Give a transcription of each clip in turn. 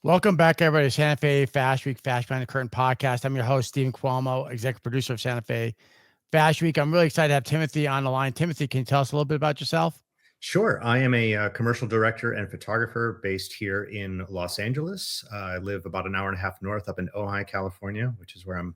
Welcome back, everybody, to Santa Fe Fashion Week, Fashion Behind the Curtain podcast. I'm your host, Stephen Cuomo, executive producer of Santa Fe Fashion Week. I'm really excited to have Timothy on the line. Timothy, can you tell us a little bit about yourself? Sure. I am a commercial director and photographer based here in Los Angeles. I live about an hour and a half north up in Ojai, California, which is where I'm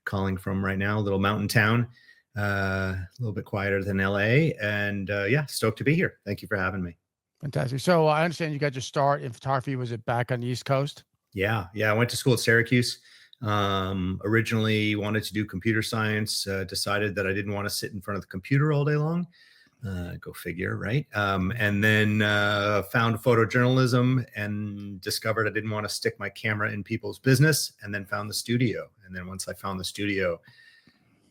calling from right now, a little mountain town, a little bit quieter than LA. And yeah, stoked to be here. Thank you for having me. Fantastic. So I understand you got your start in photography. Was it back on the East Coast? Yeah. Yeah. I went to school at Syracuse. Originally wanted to do computer science, decided that I didn't want to sit in front of the computer all day long. Go figure, right? And then found photojournalism and discovered I didn't want to stick my camera in people's business, and then found the studio. And then once I found the studio,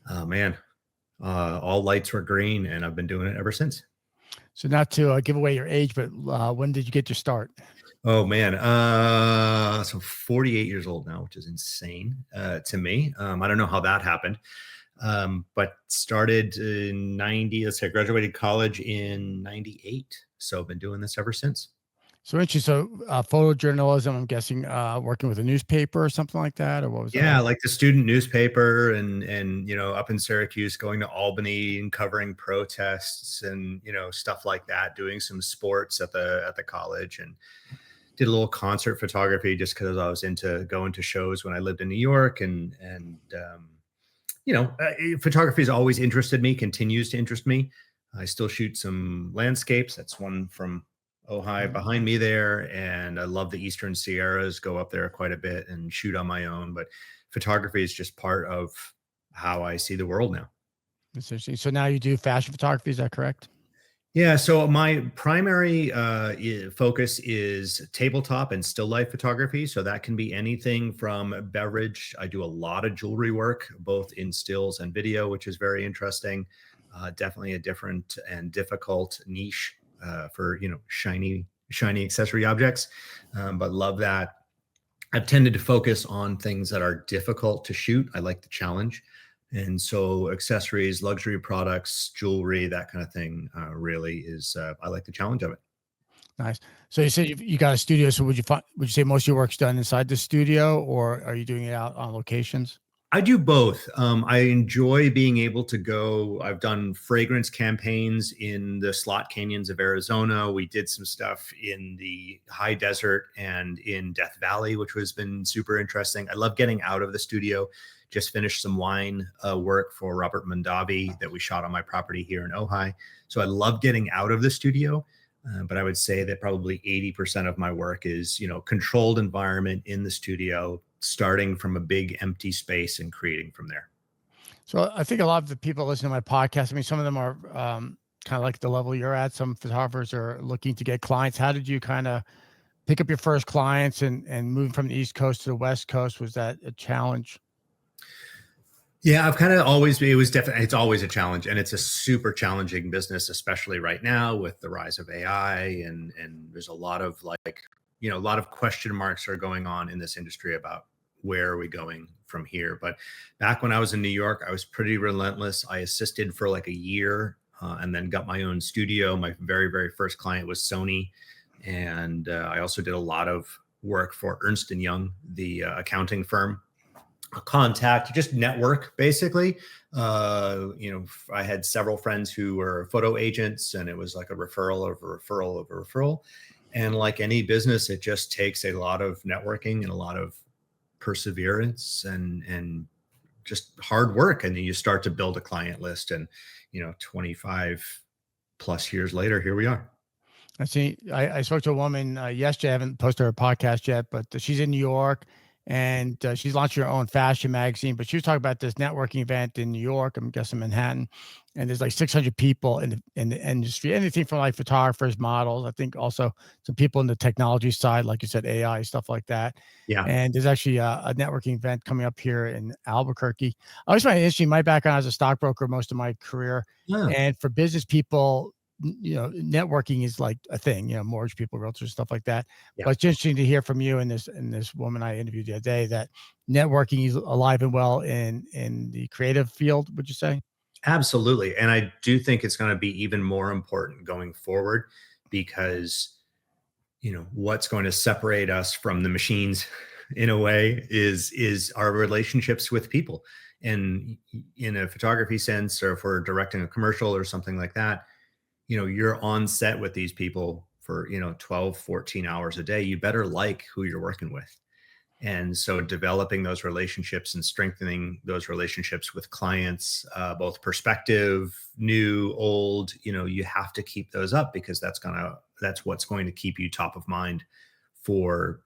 oh man, all lights were green, and I've been doing it ever since. So not to give away your age, but when did you get your start? Oh man, so 48 years old now, which is insane to me. I don't know how that happened. But started in 90, let's say I graduated college in 98. So I've been doing this ever since. So interesting. So photojournalism, I'm guessing working with a newspaper or something like that, or what was that Yeah, like? like the student newspaper and up in Syracuse, going to Albany and covering protests and stuff like that, doing some sports at the college, and did a little concert photography just because I was into going to shows when I lived in New York. Photography has always interested me, continues to interest me. I still shoot some landscapes. That's one from Ojai Yeah. behind me there. And I love the Eastern Sierras, go up there quite a bit and shoot on my own. But photography is just part of how I see the world now. That's interesting. So now you do fashion photography, is that correct? Yeah, so my primary focus is tabletop and still life photography. So that can be anything from beverage. I do a lot of jewelry work, both in stills and video, which is very interesting. Definitely a different and difficult niche for shiny accessory objects, but love that. I've tended to focus on things that are difficult to shoot. I like the challenge. And so accessories, luxury products, jewelry, that kind of thing really is, I like the challenge of it. Nice. So you said you got a studio. So would you say most of your work's done inside the studio, or are you doing it out on locations? I do both. I enjoy being able to go. I've done fragrance campaigns in the slot canyons of Arizona. We did some stuff in the high desert and in Death Valley, which has been super interesting. I love getting out of the studio. Just finished some wine work for Robert Mondavi that we shot on my property here in Ojai. So I love getting out of the studio. But I would say that probably 80% of my work is, controlled environment in the studio, starting from a big empty space and creating from there. So I think a lot of the people listening to my podcast, I mean, some of them are kind of like the level you're at. Some photographers are looking to get clients. How did you kind of pick up your first clients and move from the East Coast to the West Coast? Was that a challenge? Yeah, I've kind of always, it's always a challenge, and it's a super challenging business, especially right now with the rise of AI. And there's a lot of a lot of question marks are going on in this industry about where are we going from here. But back when I was in New York, I was pretty relentless. I assisted for like a year and then got my own studio. My very, very first client was Sony. And I also did a lot of work for Ernst & Young, the accounting firm. Contact, just network basically. I had several friends who were photo agents, and it was like a referral of a referral of a referral. And like any business, it just takes a lot of networking and a lot of perseverance and just hard work. And then you start to build a client list. And 25 plus years later, here we are. I see. I spoke to a woman yesterday. I haven't posted her podcast yet, but she's in New York and she's launching her own fashion magazine. But she was talking about this networking event in New York. I'm guessing Manhattan, and there's like 600 people in the industry. Anything from like photographers, models. I think also some people in the technology side, like you said, AI stuff like that. Yeah, And there's actually a networking event coming up here in Albuquerque. I always find it interesting. My background as a stockbroker most of my career, yeah, and for business people, networking is like a thing, mortgage people, realtors, stuff like that. yeah. But it's interesting to hear from you and this woman I interviewed the other day that networking is alive and well in the creative field, would you say? Absolutely. And I do think it's going to be even more important going forward because what's going to separate us from the machines in a way is our relationships with people. And in a photography sense, or if we're directing a commercial or something like that, you're on set with these people for 12, 14 hours a day. You better like who you're working with. And so developing those relationships and strengthening those relationships with clients, both perspective, new, old, you have to keep those up, because that's what's going to keep you top of mind for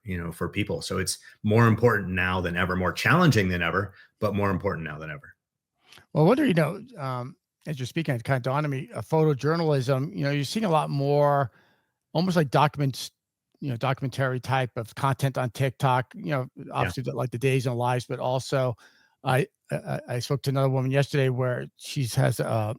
people. So it's more important now than ever, more challenging than ever, but more important now than ever. Well, what are as you're speaking, it kind of dawned on me, photojournalism. You're seeing a lot more, almost like documentary type of content on TikTok. Yeah. Obviously, like the days and lives, but also, I spoke to another woman yesterday where she has a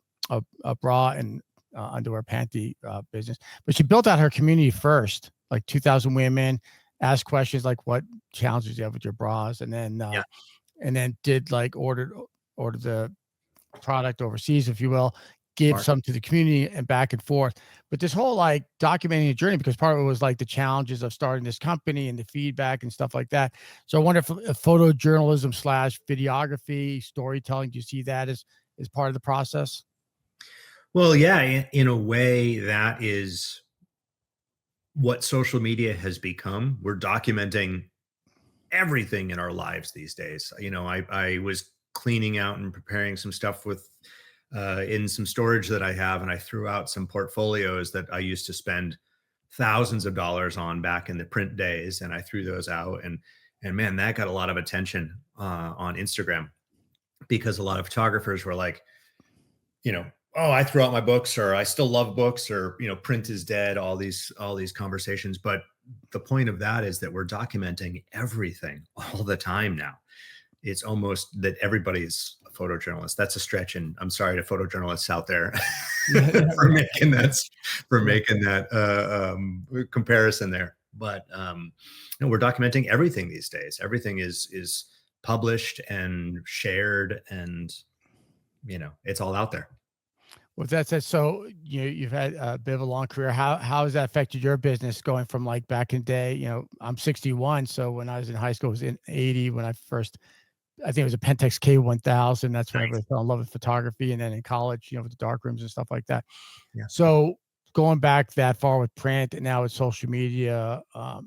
bra and underwear panty business, but she built out her community first, like 2,000 women, asked questions like, "What challenges you have with your bras?" Yeah. And then did like order the product overseas, if you will, give Smart. some to the community and back and forth. But this whole like documenting the journey, because part of it was like the challenges of starting this company and the feedback and stuff like that. So I wonder if photojournalism slash videography, storytelling, do you see that as part of the process? Well, yeah, in a way, that is what social media has become. We're documenting everything in our lives these days. I was cleaning out and preparing some stuff with in some storage that I have, and I threw out some portfolios that I used to spend thousands of dollars on back in the print days, and I threw those out, and man, that got a lot of attention on Instagram, because a lot of photographers were like, oh, I threw out my books, or I still love books, or print is dead, all these conversations. But the point of that is that we're documenting everything all the time now. It's almost that everybody's a photojournalist. That's a stretch, and I'm sorry to photojournalists out there Yeah, yeah, for yeah, making that yeah. comparison there. But we're documenting everything these days. Everything is published and shared, and it's all out there. With that said, so you've had a bit of a long career. How has that affected your business going from like back in the day? I'm 61, so when I was in high school, it was in 80 when I think it was a Pentax K1000. That's when I Nice. really fell in love with photography, and then in college, with the dark rooms and stuff like that. Yeah. So going back that far with print and now with social media,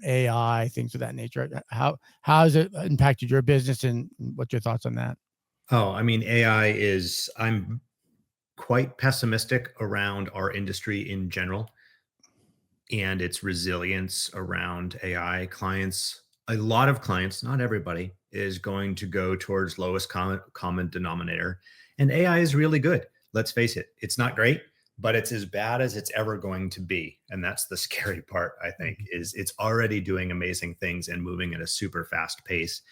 AI, things of that nature, how has it impacted your business, and what's your thoughts on that? Oh, I mean, I'm quite pessimistic around our industry in general and its resilience around AI. A lot of clients, not everybody, is going to go towards lowest common denominator. And AI is really good. Let's face it, it's not great, but it's as bad as it's ever going to be. And that's the scary part, I think, Mhm. is it's already doing amazing things and moving at a super fast pace.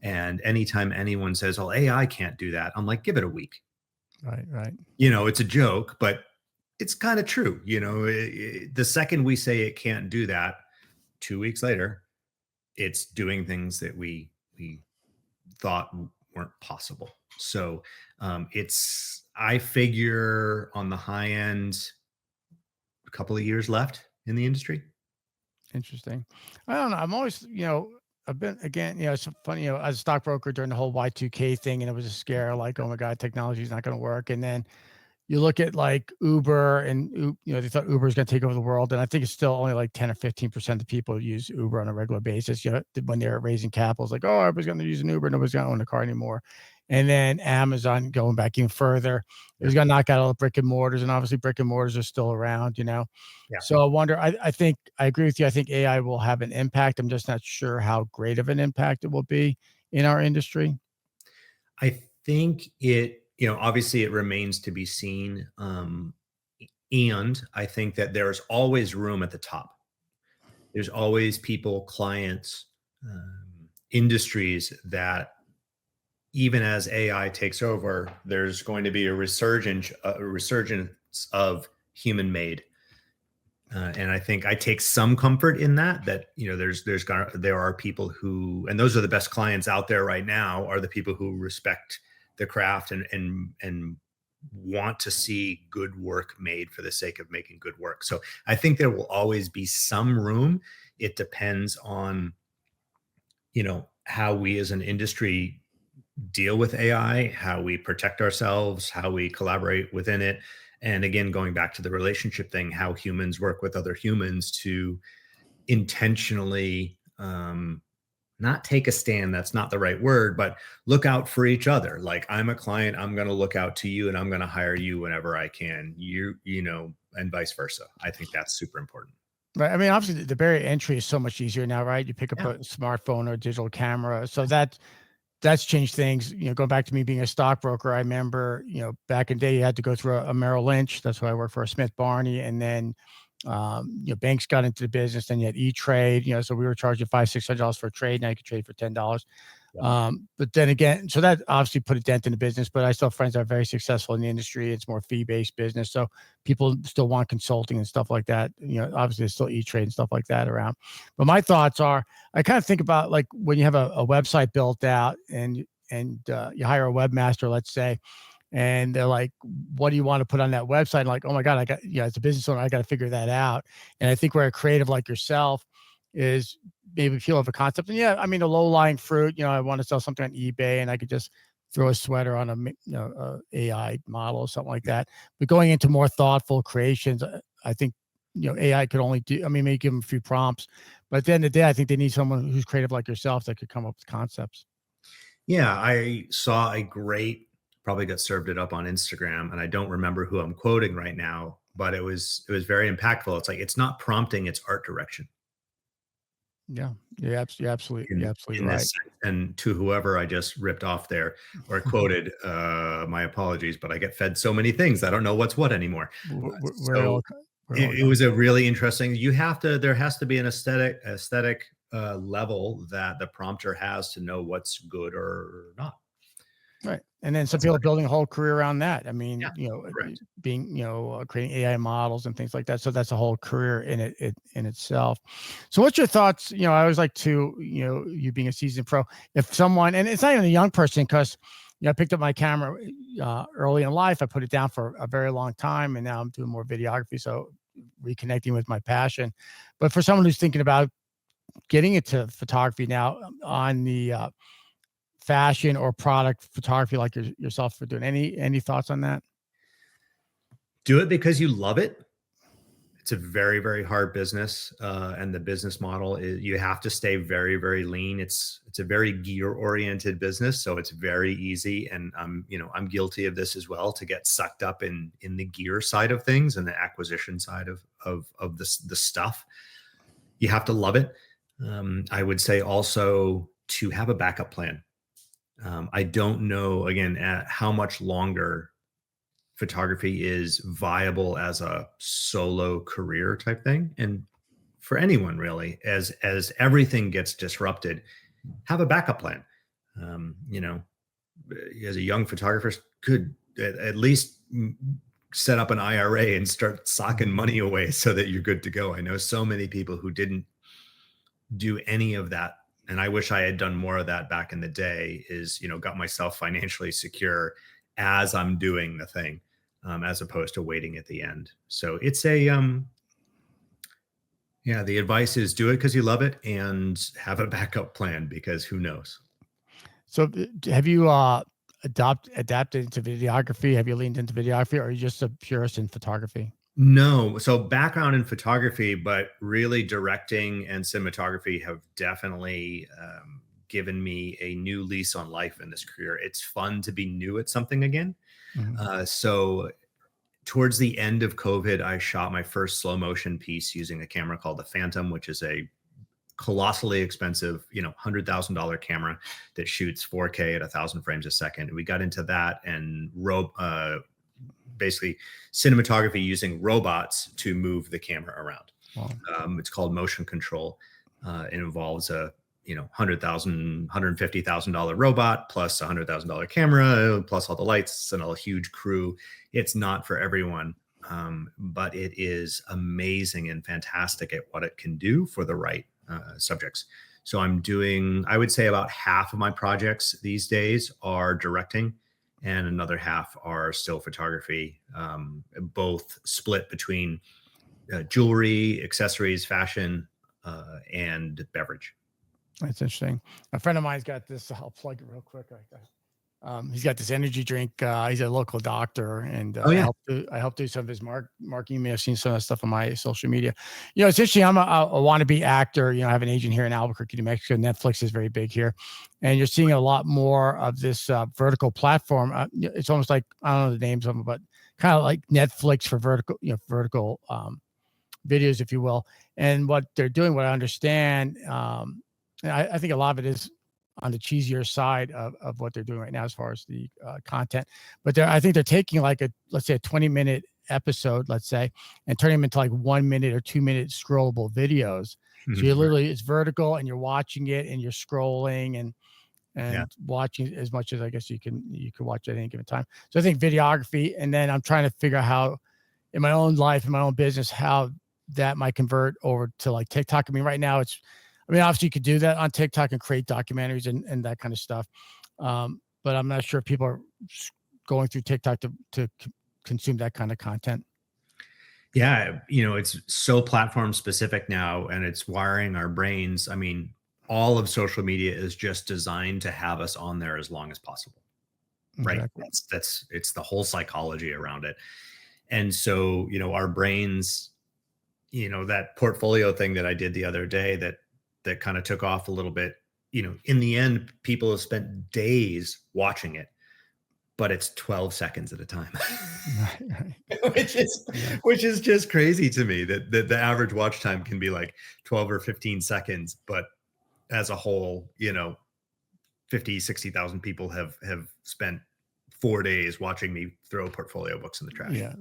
And anytime anyone says, "Oh, AI can't do that," I'm like, give it a week. Right, right. It's a joke, but it's kind of true. The second we say it can't do that, 2 weeks later, it's doing things that we thought weren't possible. So I figure on the high end, a couple of years left in the industry. Interesting. I don't know. I'm always, I've been again, it's so funny, as a stockbroker during the whole Y2K thing, and it was a scare, like, oh my God, technology is not going to work. And then you look at like Uber and they thought Uber is going to take over the world, and I think it's still only like 10 or 15% of people use Uber on a regular basis. When they're raising capital, it's like, oh, everybody's going to use an Uber, nobody's going to own a car anymore. And then Amazon going back even further, it Yeah. was going to knock out all the brick and mortars, and obviously brick and mortars are still around. Yeah. So I wonder. I think I agree with you. I think AI will have an impact. I'm just not sure how great of an impact it will be in our industry. I think obviously it remains to be seen. And I think that there's always room at the top. There's always people, clients, industries that even as AI takes over, there's going to be a resurgence of human made. And I think I take some comfort in that there are people who, and those are the best clients out there right now, are the people who respect the craft and want to see good work made for the sake of making good work. So I think there will always be some room. It depends on, how we as an industry deal with AI, how we protect ourselves, how we collaborate within it. And again, going back to the relationship thing, how humans work with other humans to intentionally, not take a stand, that's not the right word, but look out for each other. Like, I'm a client, I'm going to look out to you, and I'm going to hire you whenever I can, and vice versa. I think that's super important. Right. I mean, obviously, the barrier to entry is so much easier now, right? You pick up Yeah. a smartphone or a digital camera, so that's changed things. Going back to me being a stockbroker, I remember, back in the day, you had to go through a Merrill Lynch. That's why I worked for a Smith Barney, and then banks got into the business. Then you had E Trade. So we were charging $500-$600 for a trade. Now you could trade for $10. Yeah. But then again, so that obviously put a dent in the business, but I still have friends that are very successful in the industry. It's more fee-based business. So people still want consulting and stuff like that. Obviously there's still E-Trade and stuff like that around. But my thoughts are, I kind of think about like when you have a website built out and you hire a webmaster, let's say, and they're like, what do you want to put on that website? And like, oh my God, as a business owner, I got to figure that out. And I think where a creative like yourself is maybe feel of a concept. And yeah, I mean, a low lying fruit, I want to sell something on eBay and I could just throw a sweater on a AI model or something like that. But going into more thoughtful creations, I think, AI could only do, I mean, maybe give them a few prompts, but at the end of the day, I think they need someone who's creative like yourself that could come up with concepts. Yeah, I saw a great, probably got served it up on Instagram, and I don't remember who I'm quoting right now, but it was very impactful. It's like, it's not prompting, it's art direction. Yeah. You're absolutely In this right. sense. And to whoever I just ripped off there or quoted, my apologies, but I get fed so many things, I don't know what's what anymore. We're So all it was a really interesting, there has to be an aesthetic level that the prompter has to know what's good or not. right. And then some That's people are about it. building a whole career around that. I Yeah, mean, correct. being, creating AI models and things like that. So that's a whole career in itself. So what's your thoughts? I always like to, you being a seasoned pro, if someone, and it's not even a young person, because, I picked up my camera early in life. I put it down for a very long time and now I'm doing more videography. So reconnecting with my passion. But for someone who's thinking about getting into photography now on the, fashion or product photography like yourself for doing any thoughts on that? Do it because you love it. It's a very, very hard business, and the business model is, you have to stay very, very lean. It's a very gear oriented business, so it's very easy. And I'm guilty of this as well, to get sucked up in the gear side of things and the acquisition side of the stuff. You have to love it. I would say also to have a backup plan. I don't know again at how much longer photography is viable as a solo career type thing, and for anyone really, as everything gets disrupted, have a backup plan. um, you know as a young photographer, could at least set up an IRA and start socking money away so that you're good to go. I know so many people who didn't do any of that, and I wish I had done more of that back in the day, is got myself financially secure as I'm doing the thing, as opposed to waiting at the end. So it's a yeah, the advice is do it because you love it, and have a backup plan, because who knows. So have you adapted into videography? Have you leaned into videography, or are you just a purist in photography? No, so background in photography, but really directing and cinematography have definitely, given me a new lease on life in this career. It's fun to be new at something again. Mhm. So towards the end of COVID, I shot my first slow motion piece using a camera called the Phantom, which is a colossally expensive, $100,000 camera that shoots 4K at 1,000 frames a second. We got into that and basically cinematography using robots to move the camera around. Wow. It's called motion control. It involves a $150,000 robot plus $100,000 camera plus all the lights and a huge crew. It's not for everyone, but it is amazing and fantastic at what it can do for the right subjects. So I'm doing, I would say about half of my projects these days are directing, and another half are still photography, both split between jewelry, accessories, fashion, and beverage. That's interesting. A friend of mine's got this. I'll plug it real quick. He's got this energy drink. He's a local doctor, and Oh yeah. I helped do some of his marketing. You may have seen some of that stuff on my social media. It's interesting. I'm a wannabe actor. I have an agent here in Albuquerque, New Mexico. Netflix is very big here, and you're seeing a lot more of this vertical platform. It's almost like, I don't know the names of them, but kind of like Netflix for vertical videos, if you will. And what they're doing, what I understand, and I think a lot of it is on the cheesier side of what they're doing right now as far as the content. But I think they're taking like let's say a 20-minute episode, let's say, and turning them into like 1 minute or 2 minute scrollable videos. So you're Right. literally, it's vertical and you're watching it and you're scrolling Yeah. and watching as much as I guess you can watch at any given time. So I think videography, and then I'm trying to figure out how in my own life, in my own business, how that might convert over to like TikTok. I mean, right now obviously you could do that on TikTok and create documentaries and that kind of stuff. But I'm not sure if people are going through TikTok to consume that kind of content. Yeah, it's so platform specific now, and it's wiring our brains. I mean, all of social media is just designed to have us on there as long as possible, right? Exactly. That's it's the whole psychology around it. And so, our brains, that portfolio thing that I did the other day that kind of took off a little bit, in the end, people have spent days watching it, but it's 12 seconds at a time. Right. which is Yeah. which is just crazy to me that the average watch time can be like 12 or 15 seconds, but as a whole, 50, 60,000 people have spent 4 days watching me throw portfolio books in the trash. Yeah,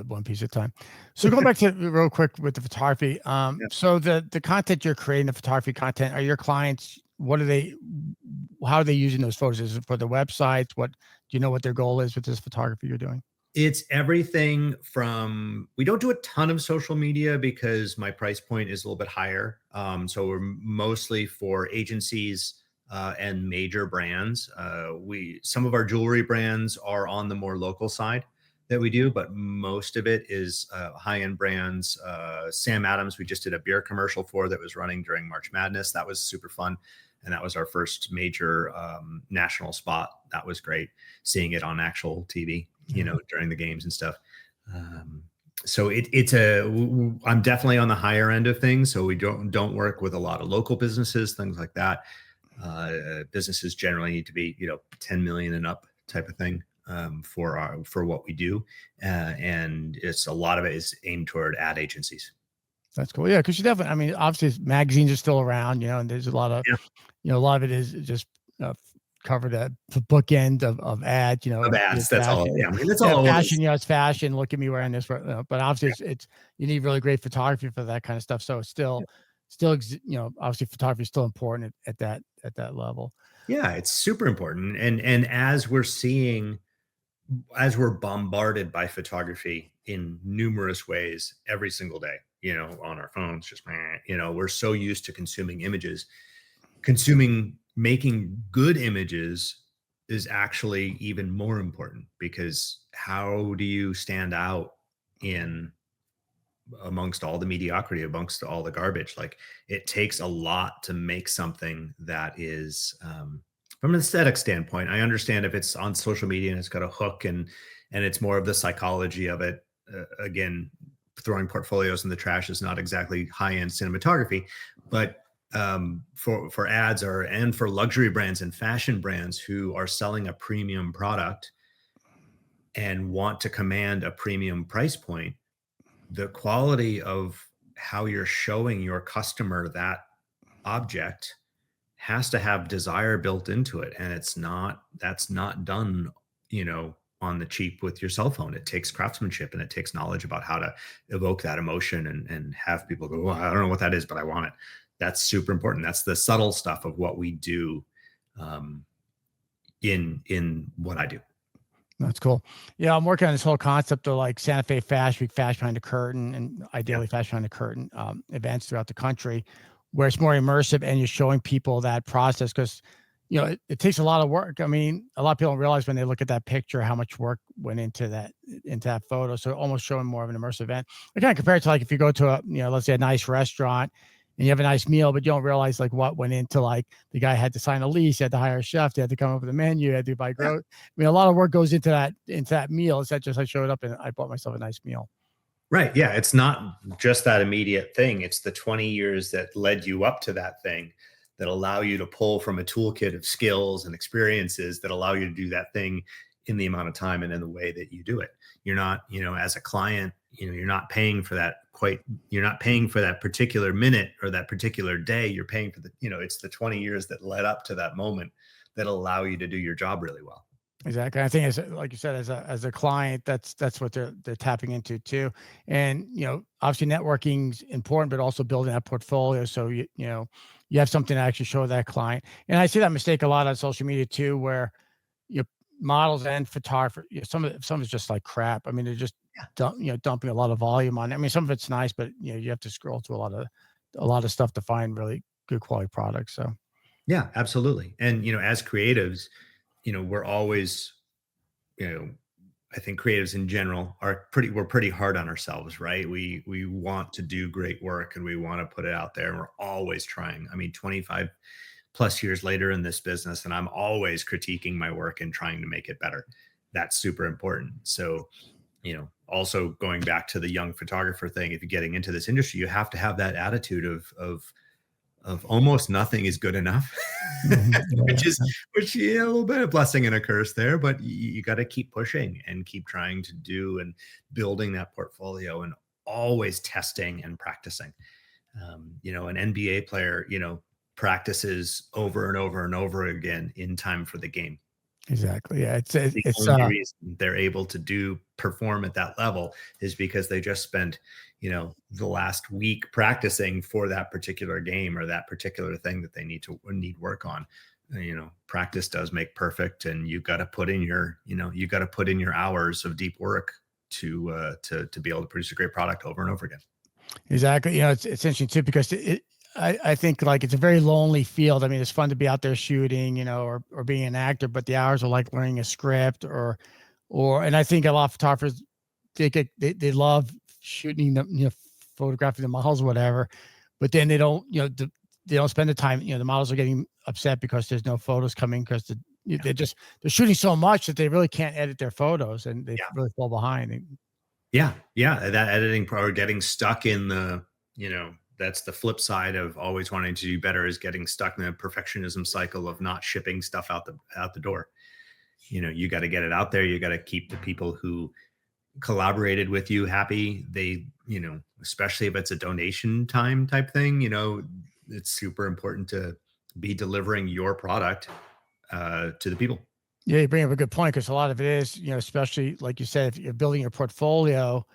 one piece at a time. So going back to real quick with the photography. Yeah. So the content you're creating, the photography content, are your clients, how are they using those photos? Is it for the websites? Do you know what their goal is with this photography you're doing? It's everything from, we don't do a ton of social media because my price point is a little bit higher. So we're mostly for agencies and major brands. Some of our jewelry brands are on the more local side that we do, but most of it is high-end brands. Sam Adams, we just did a beer commercial for that was running during March Madness. That was super fun. And that was our first major national spot. That was great, seeing it on actual TV, during the games and stuff. So I'm definitely on the higher end of things. So we don't work with a lot of local businesses, things like that. Businesses generally need to be, 10 million and up type of thing for what we do. And it's a lot of it is aimed toward ad agencies. That's cool. Yeah, because you definitely, I mean, obviously magazines are still around, and there's a lot of, Yeah. a lot of it is just covered at the bookend of ads, Of ads, that's all. fashion. Yeah, I mean, that's Yeah, all it is. fashion, it's fashion. Look at me wearing this. But obviously, it's you need really great photography for that kind of stuff. So it's obviously photography is still important at that level. Yeah, it's super important. And as we're bombarded by photography in numerous ways every single day, on our phones, just, we're so used to consuming images. Making good images is actually even more important, because how do you stand out in amongst all the mediocrity, amongst all the garbage? Like, it takes a lot to make something that is, from an aesthetic standpoint. I understand if it's on social media and it's got a hook and it's more of the psychology of it. Again, throwing portfolios in the trash is not exactly high-end cinematography, but for ads and for luxury brands and fashion brands who are selling a premium product and want to command a premium price point, the quality of how you're showing your customer that object has to have desire built into it. And that's not done, on the cheap with your cell phone. It takes craftsmanship and it takes knowledge about how to evoke that emotion and have people go, well, I don't know what that is, but I want it. That's super important. That's the subtle stuff of what we do in what I do. That's cool. Yeah, I'm working on this whole concept of like Santa Fe Fashion Week, Fashion Behind the Curtain, and ideally Fashion Behind the Curtain events throughout the country, where it's more immersive and you're showing people that process. Because it takes a lot of work. I mean, a lot of people don't realize when they look at that picture how much work went into that photo. So almost showing more of an immersive event. I kind of compare it to like if you go to let's say a nice restaurant and you have a nice meal, but you don't realize like what went into like the guy had to sign a lease, he had to hire a chef, they had to come up with a menu, had to buy Yeah. I mean, a lot of work goes into that meal. It's not just I showed up and I bought myself a nice meal. Right. Yeah. It's not just that immediate thing. It's the 20 years that led you up to that thing that allow you to pull from a toolkit of skills and experiences that allow you to do that thing in the amount of time and in the way that you do it. You're not, as a client, you're not paying for that you're not paying for that particular minute or that particular day. You're paying for it's the 20 years that led up to that moment that allow you to do your job really well. Exactly. I think as like you said, as a client, that's what they're tapping into too. And obviously networking's important, but also building that portfolio. So you have something to actually show that client. And I see that mistake a lot on social media too, where you know, models and photographers, some is just like crap. I mean, they're just dumping a lot of volume on it. I mean, some of it's nice, but you have to scroll through a lot of stuff to find really good quality products. So Yeah, absolutely. And as creatives, we're always, you know, I think creatives in general we're pretty hard on ourselves, right? We want to do great work and we want to put it out there. And we're always trying. I mean, 25 plus years later in this business, and I'm always critiquing my work and trying to make it better. That's super important. So, also going back to the young photographer thing, if you're getting into this industry, you have to have that attitude of almost nothing is good enough, mhm, which is yeah, a little bit of blessing and a curse there, but you got to keep pushing and keep trying to do and building that portfolio and always testing and practicing. An NBA player, practices over and over and over again in time for the game. exactly. Yeah, The it's only reason they're able to perform at that level is because they just spent, the last week practicing for that particular game or that particular thing that they need work on. Practice does make perfect, and you got to put in your hours of deep work to be able to produce a great product over and over again. exactly. It's interesting too because I think like it's a very lonely field. I mean, it's fun to be out there shooting, or being an actor, but the hours are like learning a script and I think a lot of photographers they love shooting the photographing the models or whatever, but then they don't they don't spend the time. The models are getting upset because there's no photos coming because Yeah. they're shooting so much that they really can't edit their photos and they Yeah. really fall behind. Yeah, yeah, that editing or getting stuck in that's the flip side of always wanting to do better is getting stuck in the perfectionism cycle of not shipping stuff out the door. You got to get it out there. You got to keep the people who collaborated with you happy. Especially if it's a donation time type thing, it's super important to be delivering your product to the people. Yeah, you bring up a good point because a lot of it is, especially like you said, if you're building your portfolio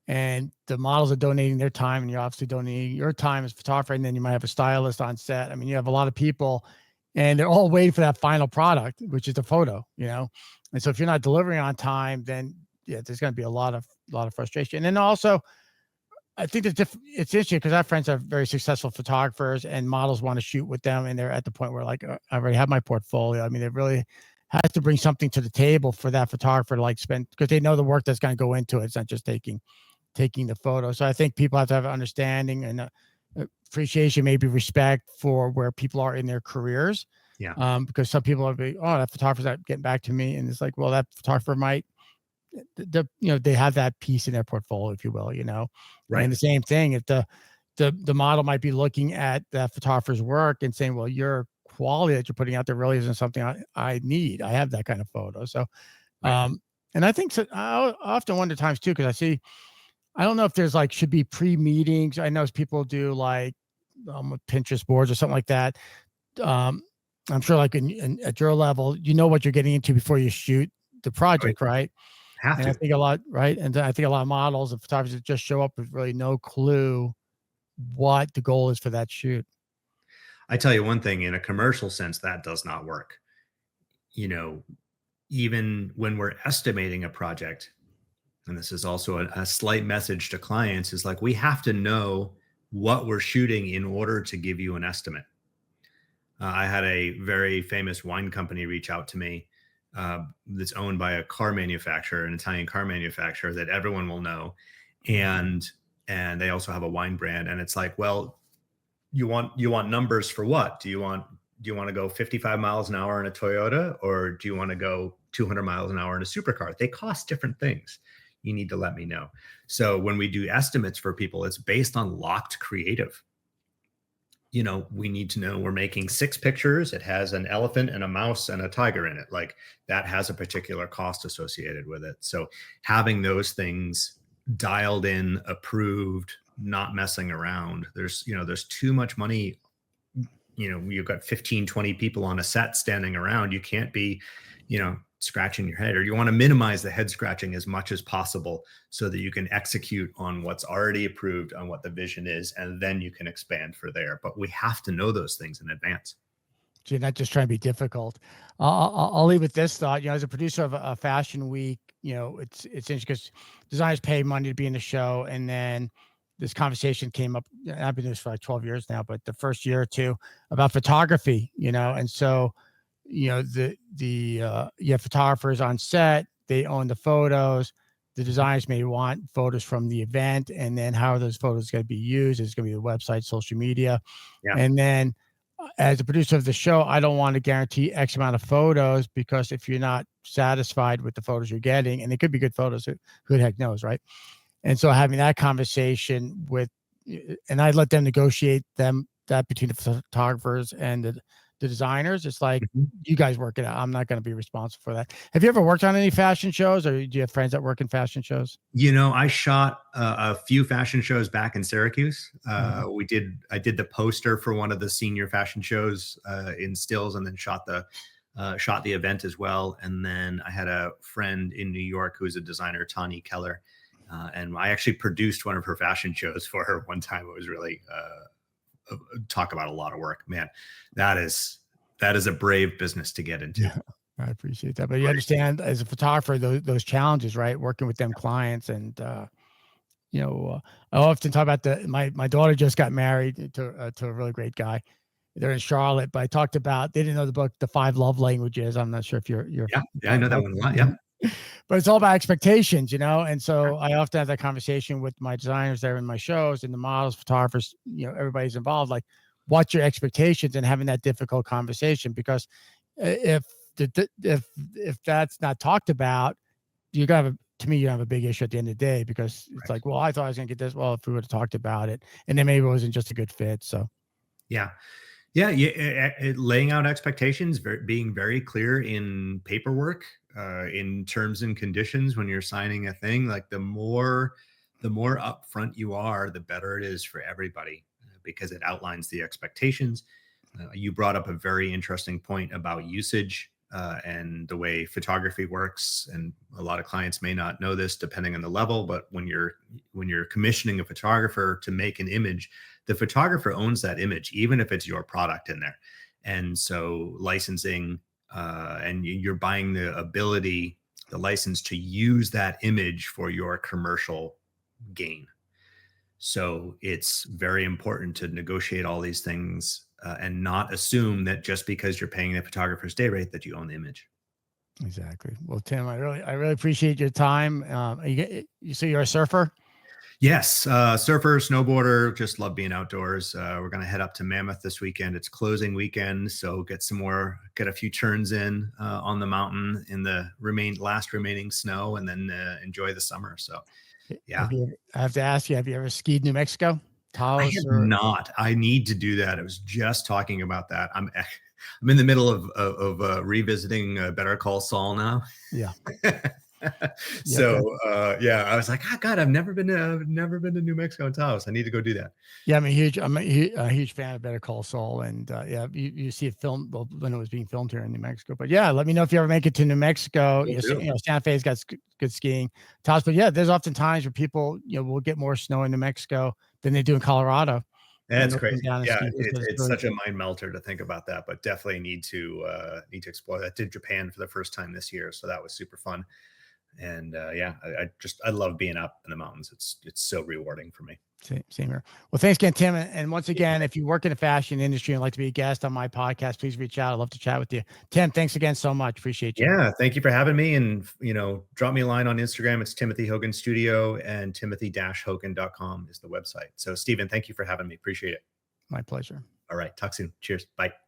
and the models are donating their time and you're obviously donating your time as a photographer, and then you might have a stylist on set. I mean, you have a lot of people and they're all waiting for that final product, which is the photo, And so if you're not delivering on time, then yeah, there's going to be a lot of frustration. And then also, I think it's interesting because our friends are very successful photographers and models want to shoot with them. And they're at the point where like, I already have my portfolio. I mean, it really has to bring something to the table for that photographer to like spend because they know the work that's going to go into it. It's not just taking the photo. So I think people have to have an understanding and appreciation, maybe respect for where people are in their careers. Yeah. Because some people are be, oh, that photographer's not getting back to me. And it's like, well, that photographer might they have that piece in their portfolio, if you will, Right. and the same thing if the model might be looking at that photographer's work and saying, well, your quality that you're putting out there really isn't something I need. I have that kind of photo. So, Right. and I think so, I often wonder times too, because I don't know if there's like should be pre-meetings. I know people do like with Pinterest boards or something like that. Um, I'm sure like at your level, you know what you're getting into before you shoot the Right. project, right? Have And I to. think a lot, right? And I think a lot of models and photographers just show up with really no clue what the goal is for that shoot. I tell you one thing, in a commercial sense, that does not work. You know, even when we're estimating a project, and this is also a slight message to clients, is like we have to know what we're shooting in order to give you an estimate. I had a very famous wine company reach out to me that's owned by a car manufacturer, an Italian car manufacturer that everyone will know, and they also have a wine brand. And it's like, well, you want numbers for what? Do you want to go 55 miles an hour in a Toyota, or do you want to go 200 miles an hour in a supercar? They cost different things. You need to let me know. So when we do estimates for people, it's based on locked creative. We need to know we're making 6 pictures. It has an elephant and a mouse and a tiger in it. Like, that has a particular cost associated with it. So having those things dialed in, approved, not messing around. There's too much money. You've got 15, 20 people on a set standing around. You can't be, scratching your head, or you want to minimize the head scratching as much as possible so that you can execute on what's already approved, on what the vision is, and then you can expand for there. But we have to know those things in advance. So you're not just trying to be difficult. I'll leave with this thought. As a producer of a fashion week, it's interesting because designers pay money to be in the show, and then this conversation came up. I've been doing this for like 12 years now, but the first year or two about photography, and so you have photographers on set, they own the photos. The designers may want photos from the event, and then how are those photos going to be used? It's going to be the website, social media, Yeah. and then as a producer of the show, I don't want to guarantee X amount of photos, because if you're not satisfied with the photos you're getting, and it could be good photos, who the heck knows, right? And so having that conversation and I let them negotiate that between the photographers and the designers. It's like, Mhm. you guys work it out. I'm not going to be responsible for that. Have you ever worked on any fashion shows, or do you have friends that work in fashion shows? I shot a few fashion shows back in Syracuse. Mhm. I did the poster for one of the senior fashion shows in stills, and then shot the event as well. And then I had a friend in New York who's a designer, Tani Keller, and I actually produced one of her fashion shows for her one time. It was really talk about a lot of work, man. That is a brave business to get into. Yeah, I appreciate that. But you understand, as a photographer, those challenges, right? Working with them clients, and I often talk about my daughter just got married to a really great guy. They're in Charlotte, but I talked about, they didn't know the book, The Five Love Languages. I'm not sure if you're Yeah, yeah, I know that one a lot. Yeah, but it's all about expectations, and so I often have that conversation with my designers that are in my shows, and the models, photographers, everybody's involved. Like, what's your expectations, and having that difficult conversation, because if if that's not talked about, you're gonna have to me, you have a big issue at the end of the day, because it's right. like, well, I thought I was gonna get this. Well, if we would have talked about it, and then maybe it wasn't just a good fit. So Yeah, yeah, yeah. Laying out expectations, being very clear in paperwork, in terms and conditions when you're signing a thing. Like, the more upfront you are, the better it is for everybody, because it outlines the expectations. You brought up a very interesting point about usage, and the way photography works. And a lot of clients may not know this, depending on the level, but when you're commissioning a photographer to make an image, the photographer owns that image, even if it's your product in there. And so licensing, and you're buying the license to use that image for your commercial gain. So it's very important to negotiate all these things, and not assume that just because you're paying the photographer's day rate that you own the image. exactly. Well, Tim, I really appreciate your time. So you're a surfer? Yes, surfer, snowboarder, just love being outdoors. We're gonna head up to Mammoth this weekend. It's closing weekend, so get a few turns in on the mountain in the last remaining snow, and then enjoy the summer. So, yeah, I have to ask you, have you ever skied New Mexico? I Taos, have or not. I need to do that. I was just talking about that. I'm in the middle of revisiting Better Call Saul now. yeah, yeah, So yeah, I was like, oh God, I've never been to New Mexico and Taos. I need to go do that. yeah. I'm a huge fan of Better Call Saul, and yeah, you see it filmed, well, when it was being filmed here in New Mexico. But yeah, let me know if you ever make it to New Mexico. Will do. Santa Fe's got good skiing, Taos. But yeah, there's often times where people will get more snow in New Mexico than they do in Colorado, and That's they'll come crazy. down and Yeah, ski. it's such a mind melter to think about that, but definitely need to explore that. Did Japan for the first time this year, so that was super fun. And yeah, I love being up in the mountains. It's so rewarding for me. Same here. Well, thanks again, Tim. And once again, if you work in the fashion industry and like to be a guest on my podcast, please reach out. I'd love to chat with you. Tim, thanks again so much. Appreciate you. Yeah, thank you for having me. And drop me a line on Instagram. It's Timothy Hogan Studio, and timothy-hogan.com is the website. So Stephen, thank you for having me. Appreciate it. My pleasure. All right. Talk soon. Cheers. Bye.